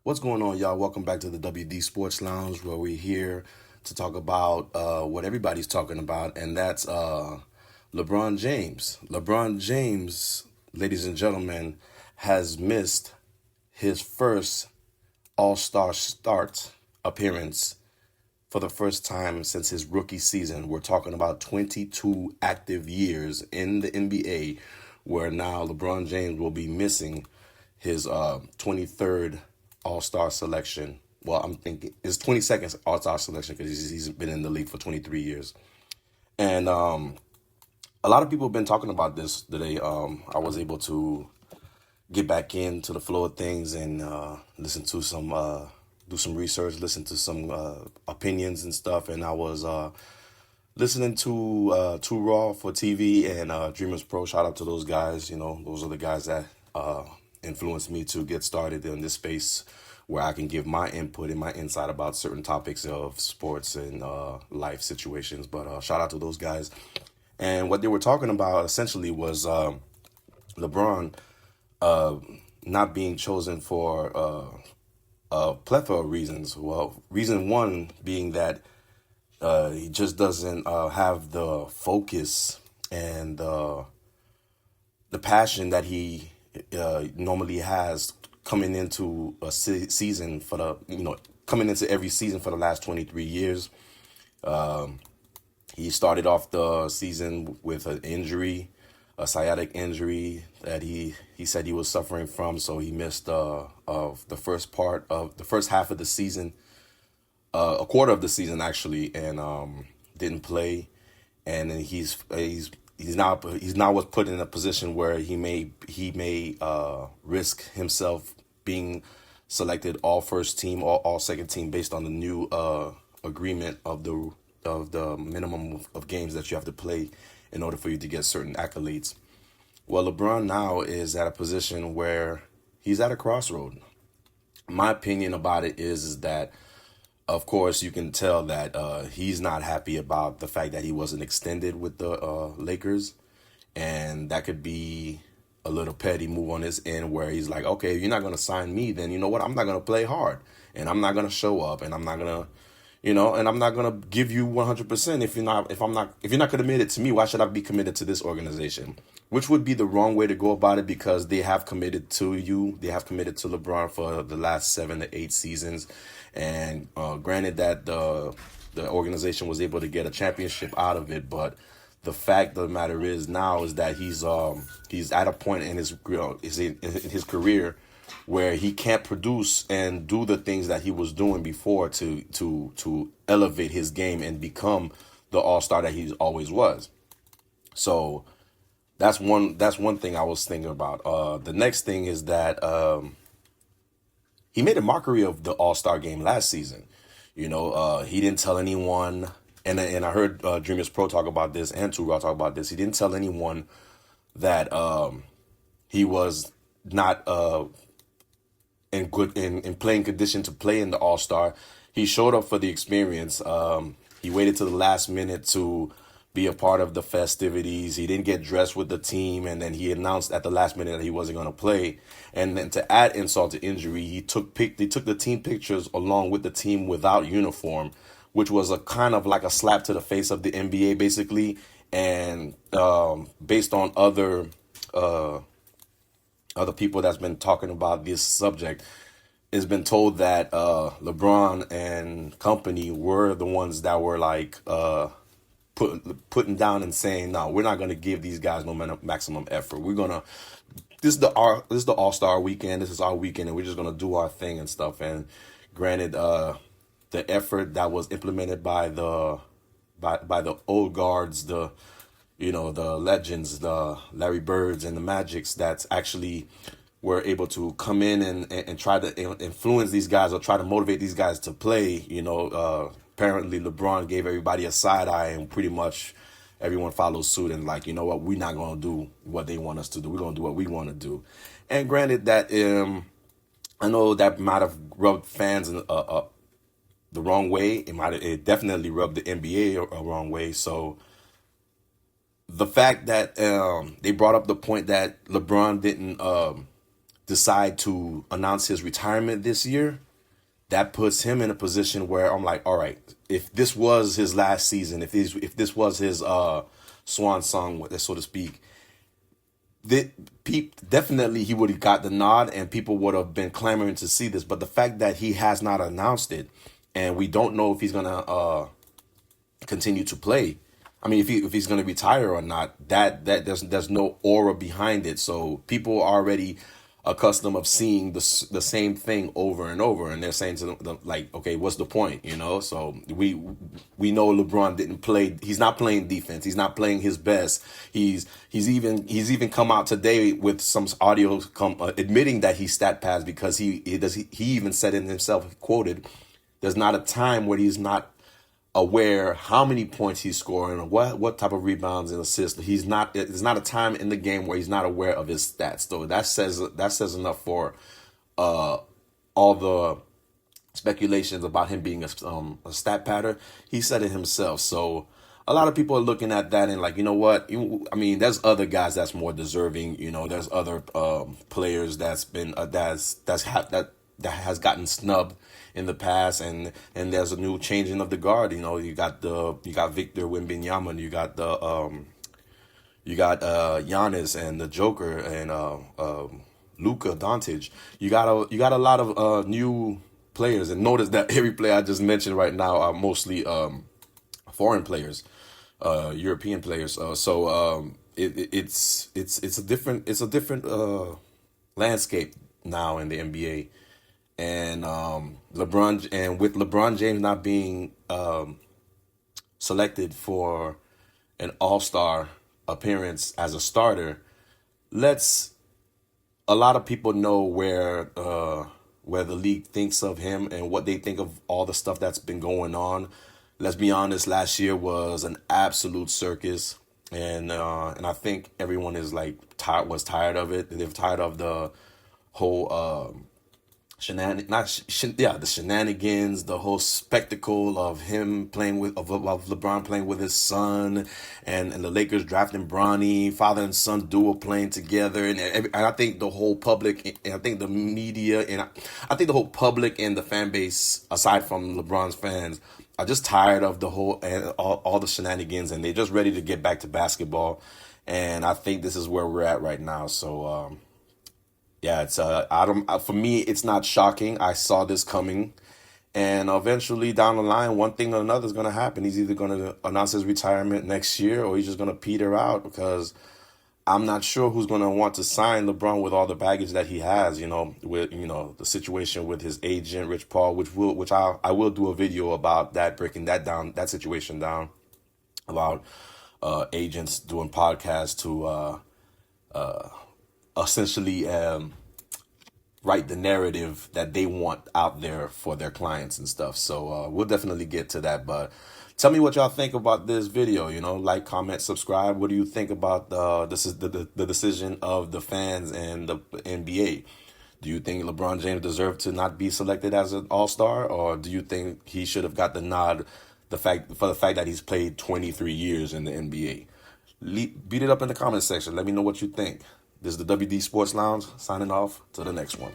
What's going on, y'all? Welcome back to the WD Sports Lounge, where we're here to talk about what everybody's talking about, and that's LeBron James. LeBron James, ladies and gentlemen, has missed his first All Star start appearance for the first time since his rookie season. We're talking about 22 active years in the NBA, where now LeBron James will be missing his 23rd All Star selection. Well, I'm thinking his 22nd All Star selection because he's been in the league for 23 years. And a lot of people have been talking about this today. I was able to get back into the flow of things and listen to some do some research, listen to some opinions and stuff. And I was listening to Too Raw for TV and Dreamers Pro. Shout out to those guys. You know, those are the guys that influenced me to get started in this space where I can give my input and my insight about certain topics of sports and life situations. But shout out to those guys. And what they were talking about essentially was LeBron not being chosen for a plethora of reasons. Well, reason one being that he just doesn't have the focus and the passion that he normally has coming into a season for coming into every season for the last 23 years. He started off the season with an injury, a sciatic injury that he said he was suffering from. So he missed of the first part of the first half of the season, a quarter of the season actually, and didn't play. And then he's now was put in a position where he may risk himself being selected all first team or all second team based on the new agreement of the minimum of games that you have to play in order for you to get certain accolades. Well, LeBron now is at a position where he's at a crossroad. My opinion about it is that, of course, you can tell that he's not happy about the fact that he wasn't extended with the Lakers. And that could be a little petty move on his end where he's like, okay, if you're not going to sign me, then you know what? I'm not going to play hard and I'm not going to show up and I'm not going to, and I'm not going to give you 100% if you're not committed to me, why should I be committed to this organization? Which would be the wrong way to go about it because they have committed to you. They have committed to LeBron for the last 7 to 8 seasons. And granted that the organization was able to get a championship out of it, but the fact of the matter is now is that he's at a point in his career where he can't produce and do the things that he was doing before to elevate his game and become the all-star that he always was. So that's one thing I was thinking about. The next thing is that he made a mockery of the all-star game last season. He didn't tell anyone, and I heard Dreamers Pro talk about this and Too Raw talk about this. He didn't tell anyone that he was not in playing condition to play in the All Star. He showed up for the experience. He waited to the last minute to be a part of the festivities. He didn't get dressed with the team, and then he announced at the last minute that he wasn't going to play. And then to add insult to injury, he took the team pictures along with the team without uniform, which was a kind of like a slap to the face of the NBA, basically. And based on other people that's been talking about this subject, it's been told that LeBron and company were the ones that were like putting down and saying, no, we're not going to give these guys no maximum effort. This is the All-Star weekend. This is our weekend, and we're just gonna do our thing and stuff. And granted, the effort that was implemented by the old guards, the legends, the Larry Birds and the Magics, that's actually were able to come in and try to influence these guys or try to motivate these guys to play. Apparently LeBron gave everybody a side eye and pretty much everyone follows suit and like, you know what, we're not going to do what they want us to do. We're going to do what we want to do. And granted that I know that might have rubbed fans the wrong way. It definitely rubbed the NBA a wrong way. So the fact that they brought up the point that LeBron decide to announce his retirement this year, that puts him in a position where I'm like, all right, if this was his last season, if this was his swan song, so to speak, definitely he would have got the nod and people would have been clamoring to see this. But the fact that he has not announced it, and we don't know if he's gonna continue to play. I mean, if he's going to retire or not, that there's no aura behind it. So people are already accustomed of seeing the same thing over and over, and they're saying to them like, okay, what's the point? So we know LeBron didn't play. He's not playing defense. He's not playing his best. He's even come out today with some audio admitting that he stat pads because he even said it himself, quoted, "There's not a time where he's not aware how many points he's scoring or what type of rebounds and assists. There's not a time in the game where he's not aware of his stats." So that says enough for all the speculations about him being a stat pattern. He said it himself. So a lot of people are looking at that and like, you know what? I mean, there's other guys that's more deserving. There's other players that's been that has gotten snubbed in the past, and there's a new changing of the guard. You got Victor Wembanyama, you got Giannis and the Joker and Luka Doncic. You got a lot of new players, and notice that every player I just mentioned right now are mostly foreign players, European players. It's a different landscape now in the NBA. And with LeBron James not being selected for an All-Star appearance as a starter, lets a lot of people know where the league thinks of him and what they think of all the stuff that's been going on. Let's be honest, last year was an absolute circus, and I think everyone is like tired of it. They're tired of the whole the shenanigans, the whole spectacle of him playing of LeBron playing with his son, and the Lakers drafting Bronny, father and son duo playing together, and I think the whole public, and I think the media, and I think the whole public and the fan base, aside from LeBron's fans, are just tired of the whole and all the shenanigans, and they're just ready to get back to basketball, and I think this is where we're at right now. So. Yeah, it's for me, it's not shocking. I saw this coming, and eventually down the line, one thing or another is going to happen. He's either going to announce his retirement next year, or he's just going to peter out, because I'm not sure who's going to want to sign LeBron with all the baggage that he has. With the situation with his agent, Rich Paul, which I will do a video about that, breaking that situation down, about agents doing podcasts to essentially write the narrative that they want out there for their clients and stuff. So we'll definitely get to that. But tell me what y'all think about this video. Like, comment, subscribe. What do you think about the decision of the fans and the NBA? Do you think LeBron James deserved to not be selected as an All-Star, or do you think he should have got the nod for the fact that he's played 23 years in the NBA? Beat it up in the comment section. Let me know what you think. This is the WD Sports Lounge, signing off. To the next one.